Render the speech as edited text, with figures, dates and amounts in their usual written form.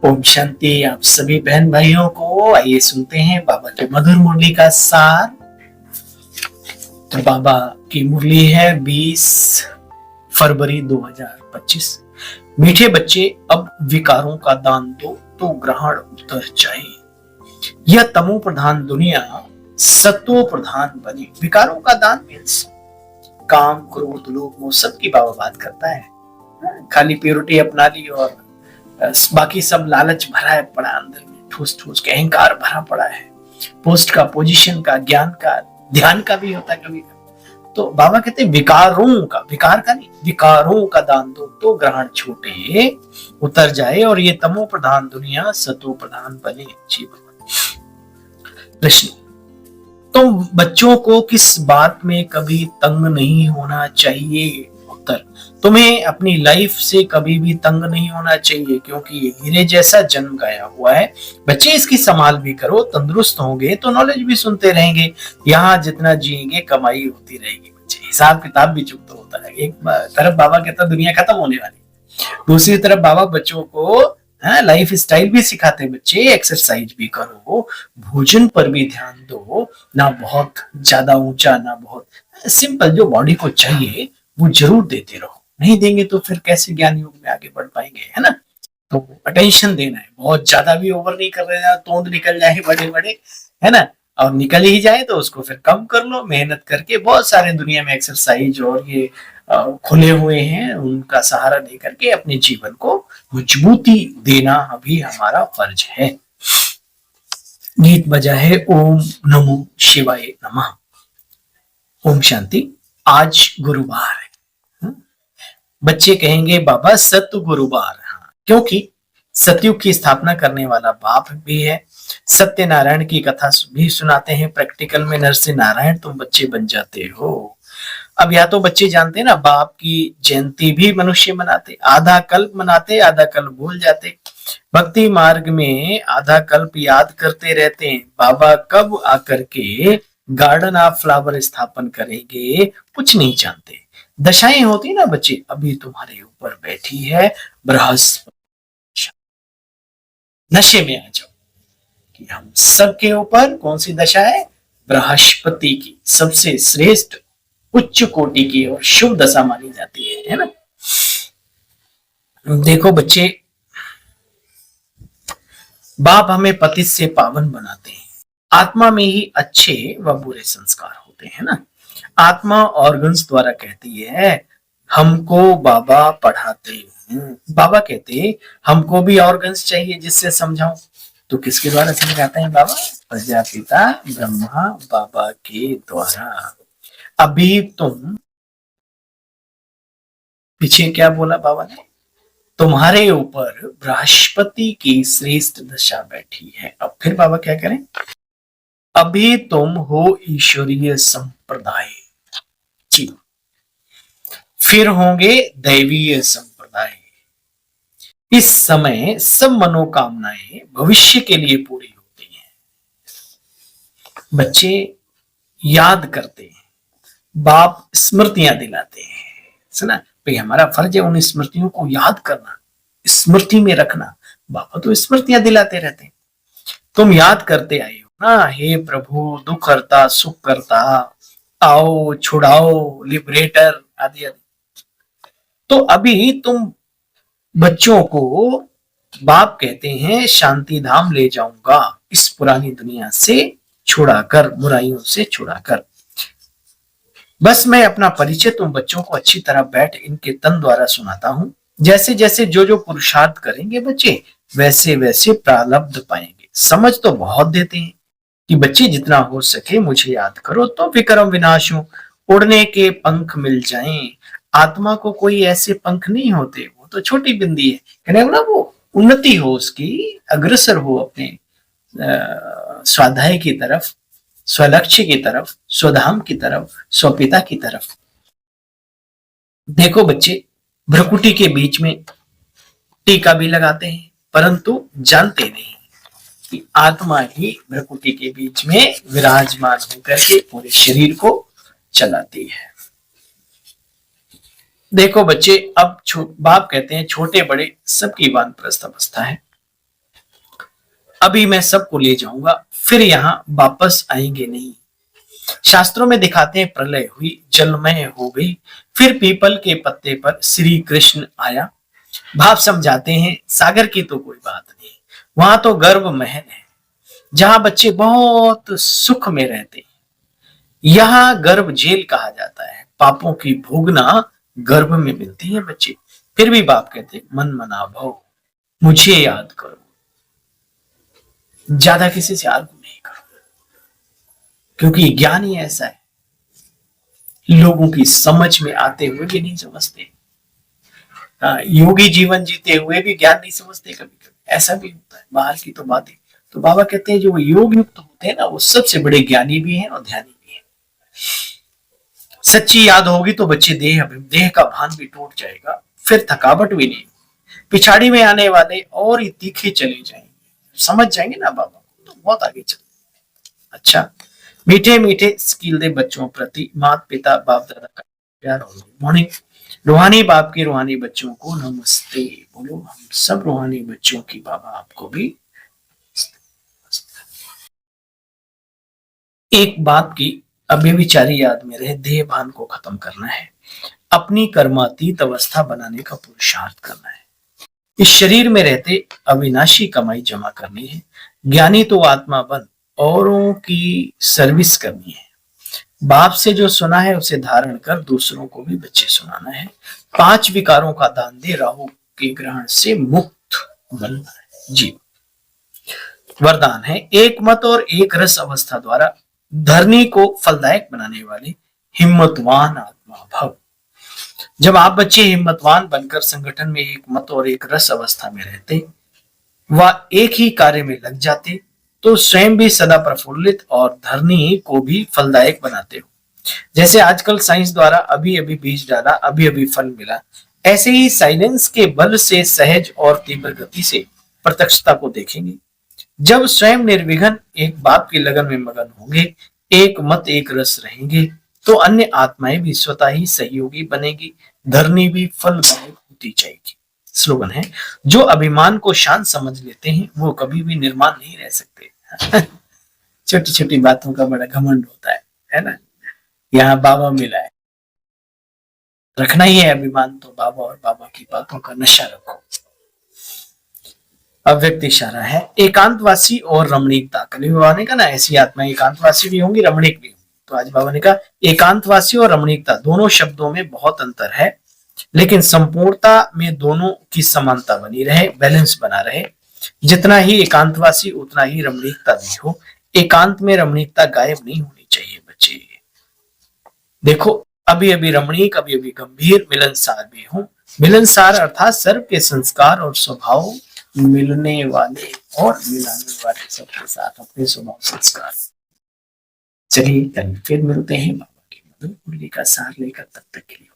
ओम शांति। आप सभी बहन भाइयों को आइए सुनते हैं बाबा के मधुर मुरली का सार। तो बाबा की मुरली है 20 फरवरी 2025। मीठे बच्चे, अब विकारों का दान दो तो ग्रहण उतर जाए। यह तमो प्रधान दुनिया सत्व प्रधान बने। विकारों का दान मीन्स काम, क्रोध, लोभ, मोह, सबकी बाबा बात करता है। खाली प्योरिटी अपना ली और बाकी सब लालच भरा है पड़ा अंदर में, ठूस ठूस के अहंकार भरा पड़ा है। पोस्ट का, पोजीशन का, ज्ञान का, ध्यान का भी होता है कभी कभी। तो बाबा कहते हैं विकारों का, विकार का नहीं, विकारों का दान दो तो ग्रहण छूटे उतर जाए और ये तमो प्रधान दुनिया सतो प्रधान बने। जीवन प्रश्न, तुम बच्चों को किस बात में कभी तंग नहीं होना चाहिए? उत्तर, तुम्हें अपनी लाइफ से कभी भी तंग नहीं होना चाहिए, क्योंकि ये हीरे जैसा जन्म गया हुआ है। बच्चे इसकी संभाल भी करो, तंदुरुस्त होंगे तो नॉलेज भी सुनते रहेंगे। यहाँ जितना जिएंगे कमाई होती रहेगी। बच्चे हिसाब किताब भी चुकता होता है। एक तरफ बाबा कहता दुनिया खत्म होने वाली, दूसरी तरफ बाबा बच्चों को लाइफ स्टाइल भी सिखाते। बच्चे एक्सरसाइज भी करो, भोजन पर भी ध्यान दो, ना बहुत ज्यादा ऊंचा ना बहुत सिंपल, जो बॉडी को चाहिए वो जरूर देते रहो। नहीं देंगे तो फिर कैसे ज्ञान योग में आगे बढ़ पाएंगे, है ना। तो अटेंशन देना है, बहुत ज्यादा भी ओवर नहीं कर रहे, तोंद निकल जाए बड़े बड़े, है ना। और निकल ही जाए तो उसको फिर कम कर लो, मेहनत करके। बहुत सारे दुनिया में एक्सरसाइज और ये खुले हुए हैं, उनका सहारा लेकर के अपने जीवन को मजबूती देना अभी हमारा फर्ज है। गीत बजा है ओम नमो शिवाय नमः। ओम शांति। आज गुरुवार है। बच्चे कहेंगे बाबा सत्य गुरुवार, हाँ, क्योंकि सतयुग की स्थापना करने वाला बाप भी है। सत्यनारायण की कथा भी सुनाते हैं प्रैक्टिकल में। नरसिंह नारायण तुम बच्चे बन जाते हो। अब या तो बच्चे जानते हैं ना, बाप की जयंती भी मनुष्य मनाते, आधा कल्प मनाते, आधा कल्प भूल जाते। भक्ति मार्ग में आधा कल्प याद करते रहते हैं, बाबा कब आकर के गार्डन ऑफ फ्लावर स्थापन करेंगे कुछ नहीं जानते। दशाएं होती ना बच्चे, अभी तुम्हारे ऊपर बैठी है बृहस्पति। नशे में आ जाओ कि हम सबके ऊपर कौन सी दशा है? बृहस्पति की, सबसे श्रेष्ठ उच्च कोटि की और शुभ दशा मानी जाती है ना। देखो बच्चे, बाप हमें पतित से पावन बनाते हैं। आत्मा में ही अच्छे व बुरे संस्कार होते हैं ना। आत्मा ऑर्गन्स द्वारा कहती है हमको बाबा पढ़ाते हैं। बाबा कहते हमको भी ऑर्गन्स चाहिए जिससे समझाऊं। तो किसके द्वारा समझाते हैं बाबा? प्रजापिता ब्रह्मा बाबा के द्वारा। अभी तुम, पीछे क्या बोला बाबा ने? तुम्हारे ऊपर बृहस्पति की श्रेष्ठ दशा बैठी है। अब फिर बाबा क्या करें? अभी तुम हो ईश्वरीय संप्रदाय जी, फिर होंगे दैवीय संप्रदाय। इस समय सब मनोकामनाएं भविष्य के लिए पूरी होती हैं। बच्चे याद करते हैं, बाप स्मृतियां दिलाते हैं। सुना भाई, हमारा फर्ज है उन स्मृतियों को याद करना, स्मृति में रखना। बाबा तो स्मृतियां दिलाते रहते हैं। तुम याद करते आए हो ना, हे प्रभु दुख हरता सुख करता, आओ छुड़ाओ, लिबरेटर आदि आदि। तो अभी तुम बच्चों को बाप कहते हैं शांति धाम ले जाऊंगा, इस पुरानी दुनिया से छुड़ाकर, बुराइयों से छुड़ाकर। बस मैं अपना परिचय तुम बच्चों को अच्छी तरह बैठ इनके तन द्वारा सुनाता हूं। जैसे जैसे जो जो पुरुषार्थ करेंगे बच्चे, वैसे वैसे प्रारब्ध पाएंगे। समझ तो बहुत देते हैं कि बच्चे जितना हो सके मुझे याद करो तो विक्रम विनाश हो, उड़ने के पंख मिल जाएं। आत्मा को कोई ऐसे पंख नहीं होते, वो तो छोटी बिंदी है। कहने ना, वो उन्नति हो उसकी, अग्रसर हो अपने स्वाध्याय की तरफ, स्वलक्ष्य की तरफ, स्वधाम की तरफ, स्वपिता की तरफ। देखो बच्चे, भ्रकुटी के बीच में टीका भी लगाते हैं, परंतु जानते नहीं कि आत्मा ही भ्रकुटी के बीच में विराजमान होकर के पूरे शरीर को चलाती है। देखो बच्चे, अब बाप कहते हैं छोटे बड़े सबकी वानप्रस्थ अवस्था है। अभी मैं सबको ले जाऊंगा, फिर यहाँ वापस आएंगे नहीं। शास्त्रों में दिखाते हैं प्रलय हुई, जलमय हो गई, फिर पीपल के पत्ते पर श्री कृष्ण आया। भाव समझाते हैं सागर की तो कोई बात नहीं, वहां तो गर्भ महल है जहां बच्चे बहुत सुख में रहते हैं। यहाँ गर्भ जेल कहा जाता है, पापों की भोगना गर्भ में मिलती है बच्चे। फिर भी बाप कहते हैं मन मना भव, मुझे याद करो, ज्यादा किसी से आर्गू नहीं करो, क्योंकि ज्ञान ही ऐसा है, लोगों की समझ में आते हुए भी नहीं समझते। योगी जीवन जीते हुए भी ज्ञान नहीं समझते, कभी कभी ऐसा भी होता है, बाहर की तो बात है। तो बाबा कहते हैं जो योग युक्त होते हैं ना, वो सबसे बड़े ज्ञानी भी हैं और ध्यानी भी हैं। सच्ची याद होगी तो बच्चे देह का भान भी टूट जाएगा, फिर थकावट भी नहीं, पिछाड़ी में आने वाले और ही तीखे चले जाएंगे, समझ जाएंगे ना बाबा को तो बहुत आगे चले। अच्छा, मीठे मीठे स्किल दे बच्चों प्रति माता पिता बाप दादा का प्यार और मॉर्निंग। रूहानी बाप के रूहानी बच्चों को नमस्ते बोलो। हम सब रूहानी बच्चों की बाबा आपको भी। एक बात की अभी विचारी याद में रहे, देह भान को खत्म करना है, अपनी कर्मातीत अवस्था बनाने का पुरुषार्थ करना है। इस शरीर में रहते अविनाशी कमाई जमा करनी है। ज्ञानी तो आत्मा बन औरों की सर्विस करनी है। बाप से जो सुना है उसे धारण कर दूसरों को भी बच्चे सुनाना है। 5 विकारों का दान दे, राहु के ग्रहण से मुक्त बनना है। जी, वरदान है एक मत और एक रस अवस्था द्वारा धरनी को फलदायक बनाने वाले हिम्मतवान आत्मा भव। जब आप बच्चे हिम्मतवान बनकर संगठन में एक मत और एक रस अवस्था में रहते व एक ही कार्य में लग जाते, तो स्वयं भी सदा प्रफुल्लित और धरनी को भी फलदायक बनाते हो। जैसे आजकल साइंस द्वारा अभी अभी बीज डाला, अभी अभी फल मिला, ऐसे ही साइलेंस के बल से सहज और तीव्र गति से प्रत्यक्षता को देखेंगे। जब स्वयं निर्विघ्न एक बाप की लगन में मगन होंगे, एक मत एक रस रहेंगे, तो अन्य आत्माएं भी स्वतः ही सहयोगी बनेगी, धरनी भी फलदायक होती जाएगी। स्लोगन है, जो अभिमान को शांत समझ लेते हैं वो कभी भी निर्माण नहीं रह सकते। छोटी छोटी बातों का बड़ा घमंड होता है ना। यहाँ बाबा मिला है, रखना ही है अभिमान तो बाबा और बाबा की बातों का नशा रखो। अव्यक्त इशारा है, एकांतवासी और रमणीकता। कल बाबा ने कहा ना, ऐसी आत्मा एकांतवासी भी होंगी, रमणीक भी होंगी। तो आज बाबा ने कहा एकांतवासी और रमणीकता दोनों शब्दों में बहुत अंतर है, लेकिन संपूर्णता में दोनों की समानता बनी रहे, बैलेंस बना रहे। जितना ही एकांतवासी उतना ही रमणीकता भी हो। एकांत में रमणीकता गायब नहीं होनी चाहिए बच्चे। देखो, अभी अभी रमणीक, अभी अभी गंभीर, मिलनसार भी हो। मिलनसार अर्थात सर्व के संस्कार और स्वभाव मिलने वाले और मिलाने वाले, सबके साथ अपने स्वभाव संस्कार। चलिए कल फिर मिलते हैं बाबा की मधुर मुरली का सार लेकर, तब तक के लिए